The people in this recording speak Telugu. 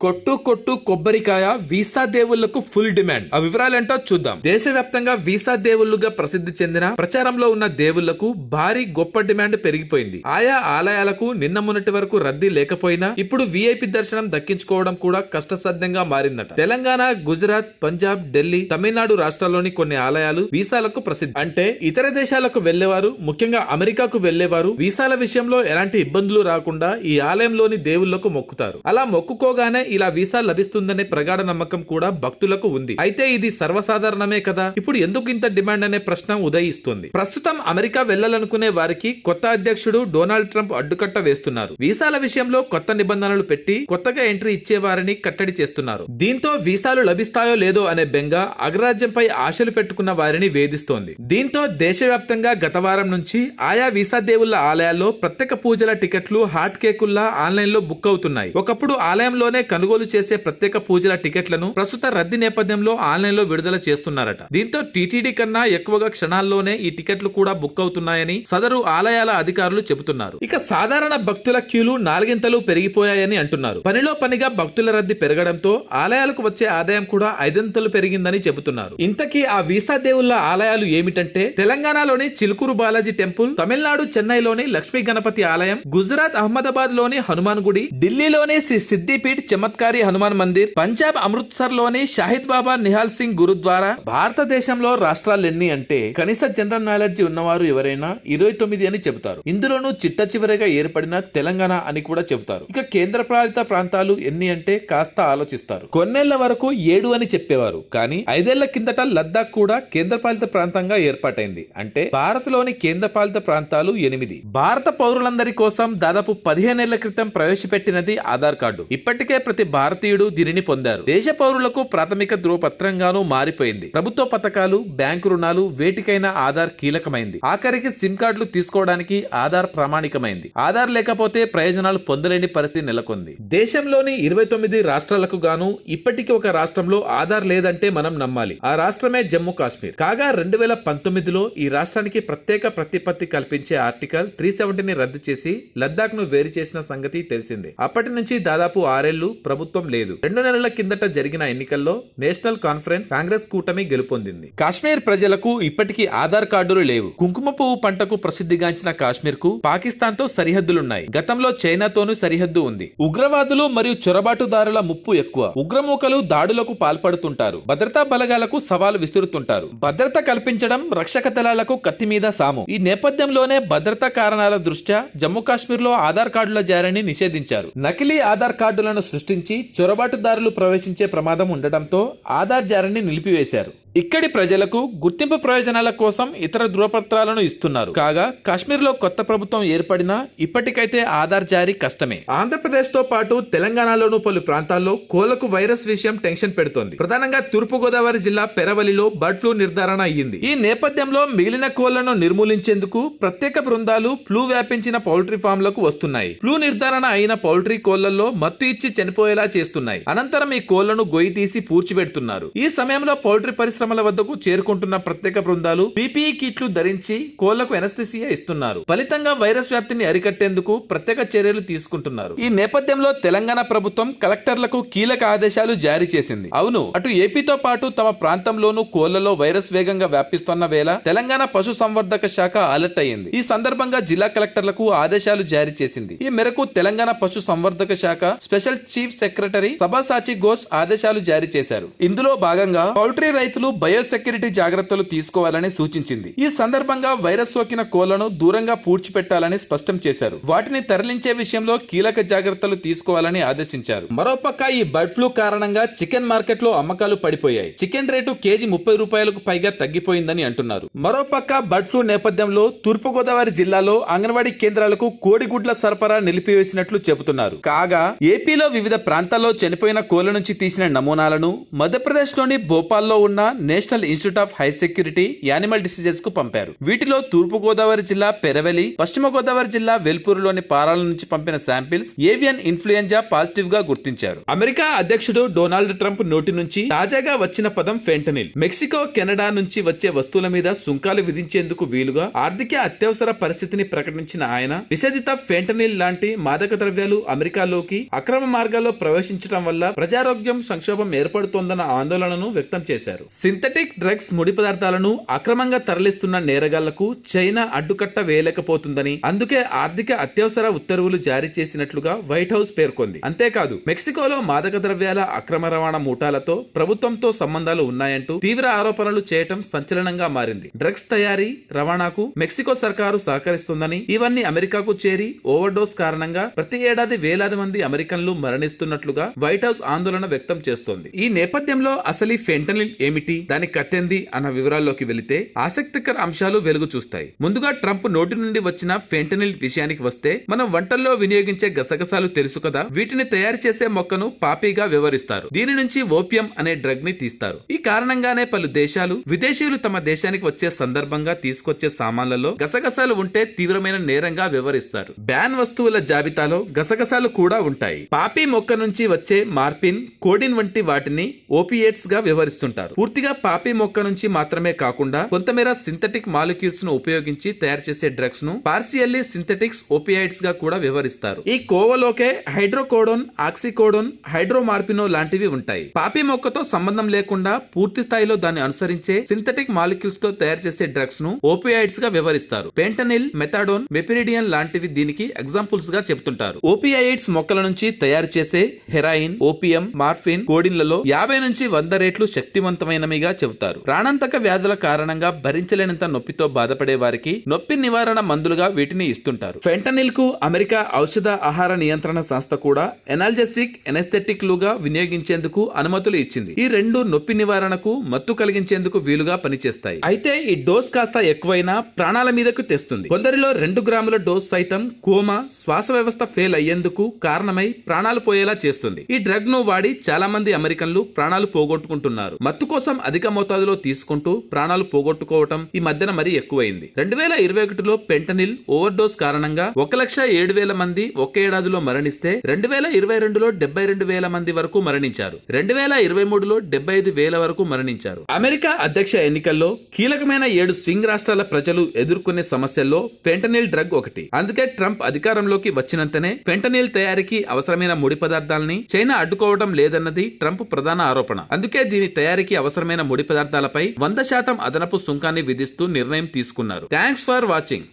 కొట్టు కొట్టు కొబ్బరికాయ వీసా దేవుళ్లకు ఫుల్ డిమాండ్. ఆ వివరాలేంటో చూద్దాం. దేశవ్యాప్తంగా వీసా దేవుళ్లుగా ప్రసిద్ధి చెందిన ప్రచారంలో ఉన్న దేవుళ్లకు భారీ గొప్ప డిమాండ్ పెరిగిపోయింది. ఆయా ఆలయాలకు నిన్న మొన్నటి వరకు రద్దీ లేకపోయినా ఇప్పుడు వీఐపీ దర్శనం దక్కించుకోవడం కూడా కష్టసాధ్యంగా మారిందట. తెలంగాణ, గుజరాత్, పంజాబ్, ఢిల్లీ, తమిళనాడు రాష్ట్రాల్లోని కొన్ని ఆలయాలు వీసాలకు ప్రసిద్ధి. అంటే ఇతర దేశాలకు వెళ్లేవారు, ముఖ్యంగా అమెరికాకు వెళ్లేవారు వీసాల విషయంలో ఎలాంటి ఇబ్బందులు రాకుండా ఈ ఆలయంలోని దేవుళ్లకు మొక్కుతారు. అలా మొక్కుకోగానే ఇలా వీసా లభిస్తుందనే ప్రగాఢ నమ్మకం కూడా భక్తులకు ఉంది. అయితే ఇది సర్వసాధారణమే కదా, ఇప్పుడు ఎందుకు ఇంత డిమాండ్ అనే ప్రశ్న ఉదయిస్తుంది. ప్రస్తుతం అమెరికా వెళ్లాలనుకునే వారికి కొత్త అధ్యక్షుడు డొనాల్డ్ ట్రంప్ అడ్డుకట్ట వేస్తున్నారు. వీసాల విషయంలో కొత్త నిబంధనలు పెట్టి కొత్తగా ఎంట్రీ ఇచ్చే వారిని కట్టడి చేస్తున్నారు. దీంతో వీసాలు లభిస్తాయో లేదో అనే బెంగ అగ్రరాజ్యంపై ఆశలు పెట్టుకున్న వారిని వేధిస్తోంది. దీంతో దేశవ్యాప్తంగా గత వారం నుంచి ఆయా వీసా దేవుళ్ల ఆలయాల్లో ప్రత్యేక పూజల టికెట్లు హాట్ కేకుల్లా ఆన్లైన్ లో బుక్ అవుతున్నాయి. ఒకప్పుడు ఆలయంలోనే కొనుగోలు చేసే ప్రత్యేక పూజల టికెట్లను ప్రస్తుత రద్దీ నేపథ్యంలో ఆన్లైన్ లో విడుదల చేస్తున్నారట. దీంతో టీటీడీ కన్నా ఎక్కువగా క్షణాల్లోనే ఈ టికెట్లు కూడా బుక్ అవుతున్నాయని సదరు ఆలయాల అధికారులు చెబుతున్నారు. ఇక సాధారణ భక్తుల క్యూలు నాలుగింతలు పెరిగిపోయాయని అంటున్నారు. పనిలో పనిగా భక్తుల రద్దీ పెరగడంతో ఆలయాలకు వచ్చే ఆదాయం కూడా ఐదింతలు పెరిగిందని చెబుతున్నారు. ఇంతకీ ఆ వీసా దేవుళ్ల ఆలయాలు ఏమిటంటే తెలంగాణలోని చిలుకూరు బాలాజీ టెంపుల్, తమిళనాడు చెన్నైలోని లక్ష్మీ గణపతి ఆలయం, గుజరాత్ అహ్మదాబాద్ లోని హనుమాన్ గుడి, ఢిల్లీలోని శ్రీ సిద్దిపీఠ్ చమత్కారి హనుమాన్ మందిర్, పంజాబ్ అమృత్సర్ లోని షాహిద్ బాబా నిహాల్ సింగ్ గురుద్వారా. భారతదేశంలో రాష్ట్రాలు ఎన్ని అంటే కనీస జనరల్ నాలెడ్జ్ ఉన్నవారు ఎవరైనా 29 అని చెబుతారు. ఇందులోనూ చిట్ట చివరిగా ఏర్పడిన తెలంగాణ అని కూడా చెబుతారు. ఇక కేంద్ర పాలిత ప్రాంతాలు ఎన్ని అంటే కాస్త ఆలోచిస్తారు. కొన్నేళ్ల వరకు 7 అని చెప్పేవారు, కానీ 5 ఏళ్ల కిందట లద్దాఖ్ కూడా కేంద్ర పాలిత ప్రాంతంగా ఏర్పాటైంది. అంటే భారత్ లోని కేంద్ర పాలిత ప్రాంతాలు 8. భారత పౌరులందరి కోసం దాదాపు 15 ఏళ్ల క్రితం ప్రవేశపెట్టినది ఆధార్ కార్డు. ఇప్పటికే ప్రతి భారతీయుడు దీనిని పొందారు. దేశ పౌరులకు ప్రాథమిక ధృవపత్రంగానూ మారిపోయింది. ప్రభుత్వ పథకాలు, బ్యాంకు రుణాలు వేటికైనా ఆధార్ కీలకమైంది. ఆఖరికి సిమ్ కార్డులు తీసుకోవడానికి ఆధార్ ప్రామాణికమైంది. ఆధార్ లేకపోతే ప్రయోజనాలు పొందలేని పరిస్థితి నెలకొంది. దేశంలోని 29 రాష్ట్రాలకు గాను ఇప్పటికీ ఒక రాష్ట్రంలో ఆధార్ లేదంటే మనం నమ్మాలి. ఆ రాష్ట్రమే జమ్మూ కాశ్మీర్. కాగా 2019లో ఈ రాష్ట్రానికి ప్రత్యేక ప్రతిపత్తి కల్పించే ఆర్టికల్ 370ని రద్దు చేసి లద్దాఖ్ ను వేరు చేసిన సంగతి తెలిసిందే. అప్పటి నుంచి దాదాపు 6 ఏళ్లు ప్రభుత్వం లేదు. 2 నెలల కిందట జరిగిన ఎన్నికల్లో నేషనల్ కాన్ఫరెన్స్ కాంగ్రెస్ కూటమి గెలుపొందింది. కాశ్మీర్ ప్రజలకు ఇప్పటికీ ఆధార్ కార్డులు లేవు. కుంకుమ పువ్వు పంటకు ప్రసిద్ధిగాంచిన కాశ్మీర్ కు పాకిస్తాన్ తో సరిహద్దులున్నాయి. గతంలో చైనాతోనూ సరిహద్దు ఉంది. ఉగ్రవాదులు మరియు చొరబాటుదారుల ముప్పు ఎక్కువ. ఉగ్రమూకలు దాడులకు పాల్పడుతుంటారు. భద్రతా బలగాలకు సవాలు విసురుతుంటారు. భద్రత కల్పించడం రక్షక దళాలకు కత్తి మీద సాము. ఈ నేపథ్యంలోనే భద్రతా కారణాల దృష్ట్యా జమ్మూ కాశ్మీర్ లో ఆధార్ కార్డుల జారీని నిషేధించారు. నకిలీ ఆధార్ కార్డులను సృష్టించి చొరబాటుదారులు ప్రవేశించే ప్రమాదం ఉండటంతో ఆధార్ జారీని నిలిపివేశారు. ఇక్కడి ప్రజలకు గుర్తింపు ప్రయోజనాల కోసం ఇతర ధృవపత్రాలను ఇస్తున్నారు. కాగా కాశ్మీర్ లో కొత్త ప్రభుత్వం ఏర్పడినా ఇప్పటికైతే ఆధార్ జారీ కష్టమే. ఆంధ్రప్రదేశ్ తో పాటు తెలంగాణలోను పలు ప్రాంతాల్లో కోళ్లకు వైరస్ విషయం టెన్షన్ పెడుతోంది. ప్రధానంగా తూర్పు గోదావరి జిల్లా పెరవలిలో బర్డ్ ఫ్లూ నిర్ధారణ అయ్యింది. ఈ నేపథ్యంలో మిగిలిన కోళ్లను నిర్మూలించేందుకు ప్రత్యేక బృందాలు ఫ్లూ వ్యాపించిన పౌల్ట్రీ ఫామ్లకు వస్తున్నాయి. ఫ్లూ నిర్ధారణ అయిన పౌల్ట్రీ కోళ్లలో మత్తు ఇచ్చి చనిపోయేలా చేస్తున్నాయి. అనంతరం ఈ కోళ్లను గొయ్యి తీసి పూడ్చిపెడుతున్నారు. ఈ సమయంలో పౌల్ట్రీ పరిశ్రమల వద్దకు చేరుకుంటున్న ప్రత్యేక బృందాలు పీపీఈ కిట్లు ధరించి కోళ్లకు ఎనస్థీసియా ఇస్తున్నారు. ఫలితంగా వైరస్ వ్యాప్తిని అరికట్టేందుకు ప్రత్యేక చర్యలు తీసుకుంటున్నారు. ఈ నేపథ్యంలో తెలంగాణ ప్రభుత్వం కలెక్టర్లకు కీలక ఆదేశాలు జారీ చేసింది. అవును, అటు ఏపీతో పాటు తమ ప్రాంతంలోనూ కోళ్లలో వైరస్ వేగంగా వ్యాపిస్తున్న వేళ తెలంగాణ పశు సంవర్ధక శాఖ అలర్ట్ అయ్యింది. ఈ సందర్భంగా జిల్లా కలెక్టర్లకు ఆదేశాలు జారీ చేసింది. ఈ మేరకు తెలంగాణ పశు సంవర్ధక శాఖ స్పెషల్ చీఫ్ సెక్రటరీ సభాసాచి ఘోష్ ఆదేశాలు జారీ చేశారు. ఇందులో భాగంగా పౌల్ట్రీ రైతులు బయోసెక్యూరిటీ జాగ్రత్తలు తీసుకోవాలని సూచించింది. ఈ సందర్భంగా వైరస్ సోకిన కోళ్లను దూరంగా పూడ్చిపెట్టాలని స్పష్టం చేశారు. వాటిని తరలించే విషయంలో కీలక జాగ్రత్తలు తీసుకోవాలని ఆదేశించారు. మరోపక్క ఈ బర్డ్ ఫ్లూ కారణంగా చికెన్ మార్కెట్ లో అమ్మకాలు పడిపోయాయి. చికెన్ రేటు కేజీ 30 రూపాయలకు పైగా తగ్గిపోయిందని అంటున్నారు. మరోపక్క బర్డ్ ఫ్లూ నేపథ్యంలో తూర్పుగోదావరి జిల్లాలో అంగన్వాడీ కేంద్రాలకు కోడిగుడ్ల సరఫరా నిలిపివేసినట్లు చెబుతున్నారు. కాగా ఏపీలో వివిధ ప్రాంతాల్లో చనిపోయిన కోళ్ల నుంచి తీసిన నమూనాలను మధ్యప్రదేశ్ లోని భోపాల్లో ఉన్న national institute of high security animal diseases కు పంపారు. వీటిలో తూర్పు గోదావరి జిల్లా పెరవెలి, పశ్చిమ గోదావరి జిల్లా వెల్పూరులోని పారాల నుంచి పంపిన శాంపిల్స్ ఏవియన్ ఇన్ఫ్లుయెంజా పాజిటివ్ గా గుర్తించారు. అమెరికా అధ్యక్షుడు డొనాల్డ్ ట్రంప్ నోటి నుంచి తాజాగా వచ్చిన పదం ఫెంటనిల్. మెక్సికో, కెనడా నుంచి వచ్చే వస్తువుల మీద సుంకాలు విధించేందుకు వీలుగా ఆర్థిక అత్యవసర పరిస్థితిని ప్రకటించిన ఆయన నిషేధిత ఫెంటనిల్ లాంటి మాదక ద్రవ్యాలు అమెరికాలోకి అక్రమ మార్గాల్లో ప్రవేశించడం వల్ల ప్రజారోగ్యం సంక్షోభం ఏర్పడుతోందన్న ఆందోళనను వ్యక్తం చేశారు. సింథటిక్ డ్రగ్స్ ముడి పదార్థాలను అక్రమంగా తరలిస్తున్న నేరగాళ్లకు చైనా అడ్డుకట్ట వేయలేకపోతుందని, అందుకే ఆర్థిక అత్యవసర ఉత్తర్వులు జారీ చేసినట్లుగా వైట్ హౌస్ పేర్కొంది. అంతేకాదు, మెక్సికోలో మాదక ద్రవ్యాల అక్రమ రవాణా ముఠాలతో ప్రభుత్వంతో సంబంధాలు ఉన్నాయంటూ తీవ్ర ఆరోపణలు చేయటం సంచలనంగా మారింది. డ్రగ్స్ తయారీ, రవాణాకు మెక్సికో సర్కారు సహకరిస్తుందని, ఇవన్నీ అమెరికాకు చేరి ఓవర్డోస్ కారణంగా ప్రతి ఏడాది వేలాది మంది అమెరికన్లు మరణిస్తున్నట్లుగా వైట్ హౌస్ ఆందోళన వ్యక్తం చేస్తోంది. ఈ నేపథ్యంలో అసలు ఈ ఫెంటనిల్ ఏమిటి, దాని కత్తెంది అన్న వివరాల్లోకి వెళితే ఆసక్తికర అంశాలు వెలుగు చూస్తాయి. ముందుగా ట్రంప్ నోటి నుండి వచ్చిన ఫెంటనిల్ విషయానికి వస్తే, మనం వంటల్లో వినియోగించే గసగసాలు తెలుసు కదా, వీటిని తయారు చేసే మొక్కను పాపీగా వివరిస్తారు. దీని నుంచి ఓపియం అనే డ్రగ్ ని తీస్తారు. ఈ కారణంగానే పలు దేశాలు, విదేశీయులు తమ దేశానికి వచ్చే సందర్భంగా తీసుకొచ్చే సామాన్లలో గసగసాలు ఉంటే తీవ్రమైన నేరంగా వివరిస్తారు. బ్యాన్ వస్తువుల జాబితాలో గసగసాలు కూడా ఉంటాయి. పాపీ మొక్క నుంచి వచ్చే మార్పిన్, కోడిన్ వంటి వాటిని ఓపియేట్స్ గా వ్యవహరిస్తుంటారు. పూర్తిగా పాపీ మొక్క నుంచి మాత్రమే కాకుండా కొంతమేర సింథటిక్ మాలిక్యూల్స్ ను ఉపయోగించి తయారు చేసే డ్రగ్స్ ను పార్సియల్లీ సింథటిక్స్ ఓపియాయిడ్స్ గా కూడా వ్యవహరిస్తారు. ఈ కోవలోకే హైడ్రోకోడోన్, ఆక్సికోడోన్, హైడ్రోమార్పినో లాంటివి ఉంటాయి. పాపీ మొక్కతో సంబంధం లేకుండా పూర్తి స్థాయిలో దాన్ని అనుసరించే సింథటిక్ మాలిక్యూల్స్ తో తయారు చేసే డ్రగ్స్ ను ఓపియాయిడ్స్ గా వ్యవహరిస్తారు. పెంటనిల్, మెథాడోన్, మెపిరిడియన్ లాంటివి దీనికి ఎగ్జాంపుల్స్ గా చెప్తుంటారు. ఓపియాయిడ్స్ మొక్కల నుంచి తయారు చేసే హెరాయిన్, ఓపియం, మార్ఫిన్, కోడిన్లలో 50 నుంచి 100 రెట్లు శక్తివంతమైనవిగా చెబుతారు. ప్రాణాంతక వ్యాధుల కారణంగా భరించలేనంత నొప్పితో బాధపడే వారికి నొప్పి నివారణ మందులుగా వీటిని ఇస్తుంటారు. ఫెంటనిల్ కు అమెరికా ఔషధ ఆహార నియంత్రణ సంస్థ కూడా ఎనాల్జెసిక్, ఎనెస్థెటిక్ లుగా వినియోగించేందుకు అనుమతులు ఇచ్చింది. ఈ రెండు నొప్పి నివారణకు, మత్తు కలిగించేందుకు వీలుగా పనిచేస్తాయి. అయితే ఈ డోస్ కాస్త ఎక్కువైనా ప్రాణాల మీదకు తెస్తుంది. కొందరిలో 2 గ్రాముల డోస్ సైతం కోమా, శ్వాస వ్యవస్థ ఫెయిల్ అయ్యేందుకు కారణమై ప్రాణాలు పోయేలా చేస్తుంది. ఈ డ్రగ్ ను వాడి చాలా మంది అమెరికన్లు ప్రాణాలు పోగొట్టుకుంటున్నారు. మత్తు కోసం అధిక మోతాదులో తీసుకుంటూ ప్రాణాలు పోగొట్టుకోవటం ఈ మధ్యన మరీ ఎక్కువైంది. 2021లో పెంటనిల్ ఓవర్ డోస్ కారణంగా 1,07,000 మంది ఒకే ఏడాదిలో మరణిస్తే 2022లో 72,000 మంది వరకు మరణించారు. 2023లో 75,000 వరకు మరణించారు. అమెరికా అధ్యక్ష ఎన్నికల్లో కీలకమైన 7 స్వింగ్ రాష్ట్రాల ప్రజలు ఎదుర్కొనే సమస్యల్లో ఫెంటనిల్ డ్రగ్ ఒకటి. అందుకే ట్రంప్ అధికారంలోకి వచ్చినంతనే ఫెంటనిల్ తయారీకి అవసరమైన ముడి పదార్థాలని చైనా అడ్డుకోవడం లేదన్నది ట్రంప్ ప్రధాన ఆరోపణ. అందుకే దీని తయారీకి అవసరమైన ముడి పదార్థాలపై 100% అదనపు సుంకాన్ని విధిస్తూ నిర్ణయం తీసుకున్నారు. Thanks for watching.